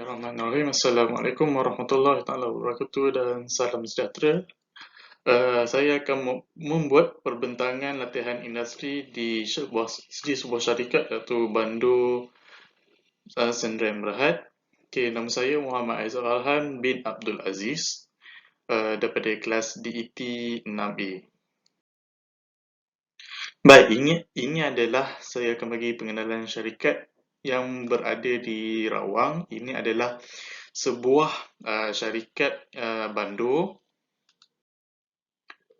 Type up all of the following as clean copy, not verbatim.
Bismillahirrahmanirrahim. Assalamualaikum warahmatullahi taala wabarakatuh dan salam sejahtera. Saya akan membuat perbentangan latihan industri di sebuah syarikat iaitu Bando Sdn Bhd. Okay, nama saya Muhammad Aizal Alhan bin Abdul Aziz daripada kelas DET 6A. Baik, ini adalah saya akan bagi pengenalan syarikat yang berada di Rawang. Ini adalah sebuah syarikat Bando.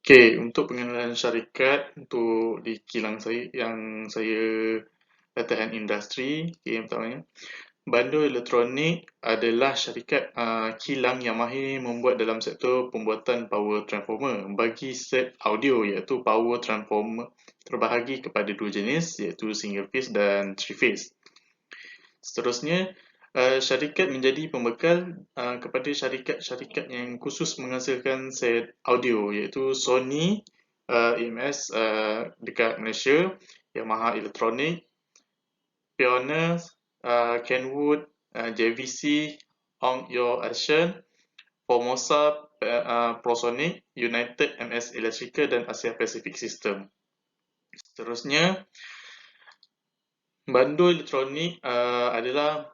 Okey, untuk pengenalan syarikat untuk di kilang saya yang saya latihan industri, okay, yang pertamanya, Bando Elektronik adalah syarikat kilang yang mahir membuat dalam sektor pembuatan power transformer bagi set audio, iaitu power transformer terbahagi kepada dua jenis, iaitu single phase dan three phase. Seterusnya, syarikat menjadi pembekal kepada syarikat-syarikat yang khusus menghasilkan set audio, iaitu Sony EMS dekat Malaysia, Yamaha Electronic, Pioneer, Kenwood, JVC, Ong Yo Action, Formosa, Prosonic, United MS Electrical dan Asia Pacific System. Seterusnya, Bando Elektronik adalah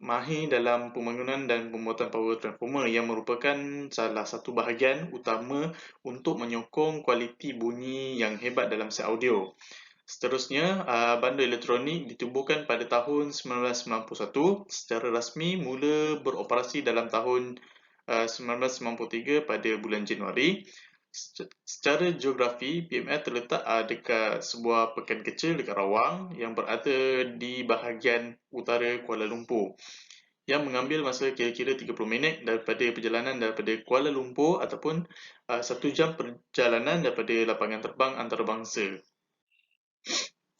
mahir dalam pembangunan dan pembuatan power transformer yang merupakan salah satu bahagian utama untuk menyokong kualiti bunyi yang hebat dalam set audio. Seterusnya, Bando Elektronik ditubuhkan pada tahun 1991, secara rasmi mula beroperasi dalam tahun 1993 pada bulan Januari. Secara geografi, BMR terletak dekat sebuah pekan kecil dekat Rawang yang berada di bahagian utara Kuala Lumpur, yang mengambil masa kira-kira 30 minit daripada perjalanan daripada Kuala Lumpur ataupun 1 jam perjalanan daripada lapangan terbang antarabangsa.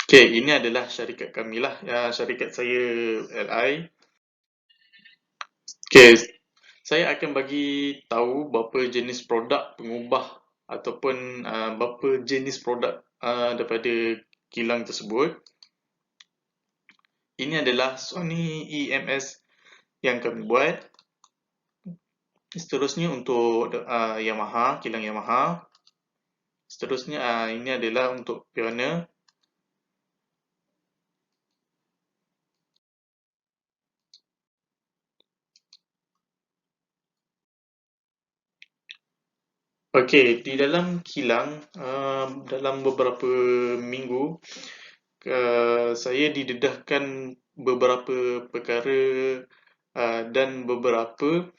Okey, ini adalah syarikat kami lah, syarikat saya LI. Okey, saya akan bagi tahu berapa jenis produk pengubah ataupun berapa jenis produk daripada kilang tersebut. Ini adalah Sony EMS yang kami buat. Seterusnya untuk Yamaha, kilang Yamaha. Seterusnya ini adalah untuk Pioneer. Okey, di dalam kilang dalam beberapa minggu saya didedahkan beberapa perkara dan beberapa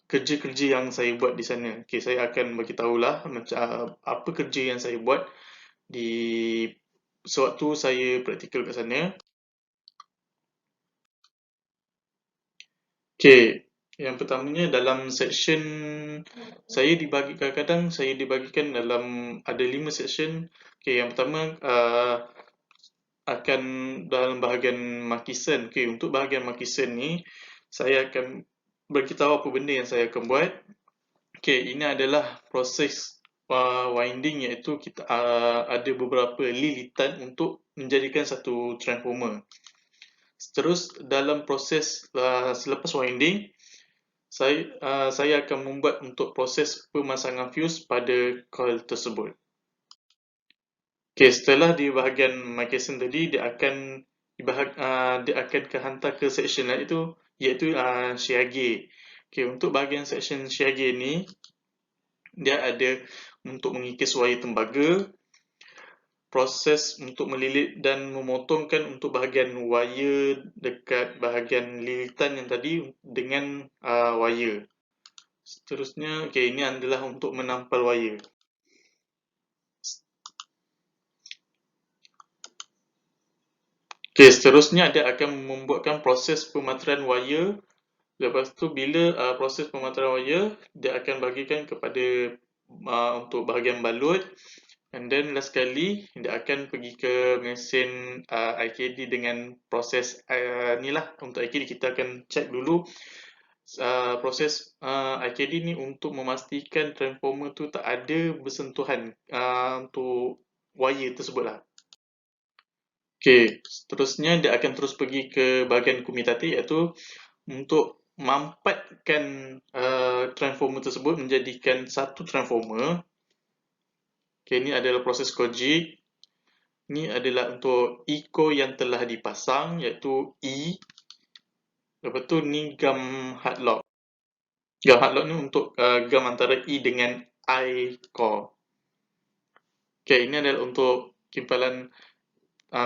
kerja-kerja yang saya buat di sana. Okey, saya akan bagi tahulah macam apa kerja yang saya buat di sewaktu saya praktikal kat sana. Okey, yang pertamanya dalam section saya dibagi, kadang-kadang saya dibagikan dalam ada 5 section. Okey, yang pertama akan dalam bahagian markisen. Okey, untuk bahagian markisen ni saya akan beritahu apa benda yang saya akan buat. Okey, ini adalah proses winding, iaitu kita ada beberapa lilitan untuk menjadikan satu transformer. Terus dalam proses selepas winding, saya akan membuat untuk proses pemasangan fuse pada coil tersebut. Okey, setelah di bahagian markisen tadi, dia akan hantar ke section lain iaitu siage. Okey, untuk bahagian section siage ni, dia ada untuk mengikis wayar tembaga, proses untuk melilit dan memotongkan untuk bahagian wayar dekat bahagian lilitan yang tadi dengan wayar. Seterusnya, okey, ini adalah untuk menampal wayar. Okey, seterusnya dia akan membuatkan proses pemateran wayar. Lepas tu bila proses pemateran wayar, dia akan bagikan kepada untuk bahagian balut. And then last sekali, dia akan pergi ke mesin IKD dengan proses ni lah. Untuk IKD kita akan check dulu proses IKD ni untuk memastikan transformer tu tak ada bersentuhan untuk wayar tersebut lah. Okey, seterusnya dia akan terus pergi ke bahagian kumitatif, iaitu untuk mampatkan transformer tersebut menjadikan satu transformer. Okay, ini adalah proses Kojic. Ini adalah untuk eco yang telah dipasang, iaitu E. Lepas tu ni gam hard lock. Gam hard lock ni untuk gam antara E dengan I core. Okay, ini adalah untuk kimpalan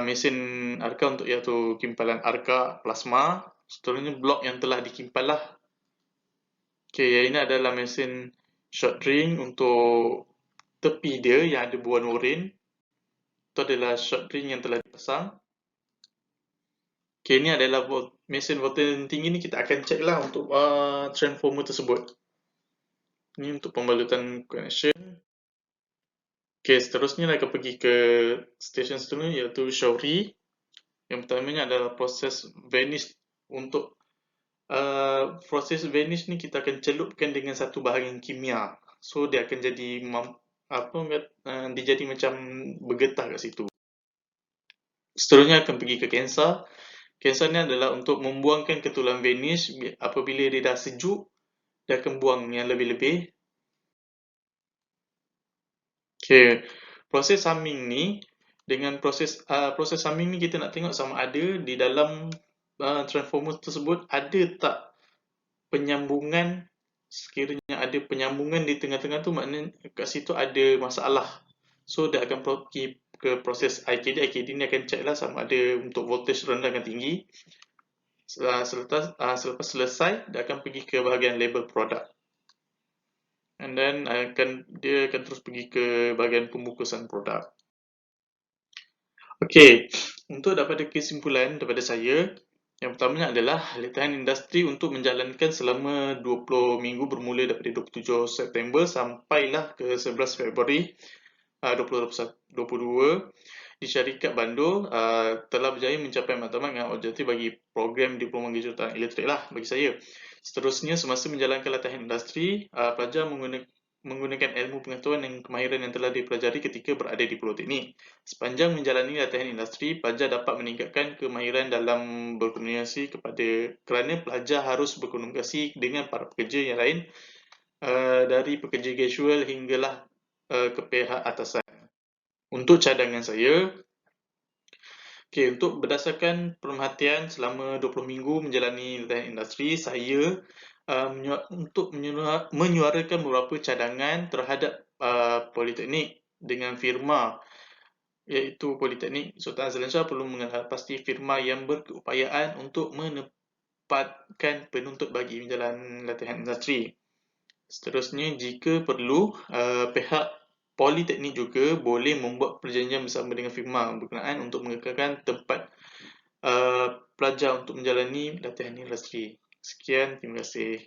mesin ARCA untuk iaitu kimpalan ARCA plasma. Seterusnya blok yang telah dikimpal lah. Okay, yang ini adalah mesin short ring untuk tepi dia yang ada buah norin. Itu adalah short ring yang telah dipasang. Okay, ini adalah mesin voltage tinggi ni kita akan cek lah untuk transformer tersebut. Ini untuk pembalutan connection. Okay, seterusnya akan pergi ke stesen seterusnya iaitu Shaori. Yang pertamanya adalah proses vanish. Untuk proses vanish ni kita akan celupkan dengan satu bahagian kimia. So dia akan jadi dia jadi macam bergetah kat situ. Seterusnya akan pergi ke Kensa. Kensa ni adalah untuk membuangkan ketulan vanish. Apabila dia dah sejuk, dia akan buang yang lebih-lebih. Okay, proses summing ni dengan proses summing ni kita nak tengok sama ada di dalam transformer tersebut ada tak penyambungan. Sekiranya ada penyambungan di tengah-tengah tu, maknanya kat situ ada masalah. So dia akan pergi ke proses IKD. IKD ni akan check lah sama ada untuk voltage rendah dan tinggi. Selepas selesai, dia akan pergi ke bahagian label product. And then dia akan terus pergi ke bahagian pembungkusan produk. Okey, untuk dapat kesimpulan daripada saya, yang pertamanya adalah latihan industri untuk menjalankan selama 20 minggu bermula daripada 27 September sampailah ke 11 Februari 2022 di syarikat Bandung telah berjaya mencapai matlamat dengan objektif bagi program Diploma Kejuruteraan Elektrik lah bagi saya. Seterusnya, semasa menjalankan latihan industri, pelajar menggunakan ilmu pengetahuan dan kemahiran yang telah dipelajari ketika berada di Politeknik. Sepanjang menjalani latihan industri, pelajar dapat meningkatkan kemahiran dalam berkomunikasi kerana pelajar harus berkomunikasi dengan para pekerja yang lain, dari pekerja casual hinggalah ke pihak atasan. Untuk cadangan saya, untuk berdasarkan pemerhatian selama 20 minggu menjalani latihan industri, saya untuk menyuarakan beberapa cadangan terhadap Politeknik dengan firma, iaitu Politeknik Sultan Azlan Shah perlu mengenal pasti firma yang berkeupayaan untuk menempatkan penuntut bagi menjalani latihan industri. Seterusnya, jika perlu, pihak Politeknik juga boleh membuat perjanjian bersama dengan firma berkenaan untuk mengekalkan tempat pelajar untuk menjalani latihan industri. Sekian, terima kasih.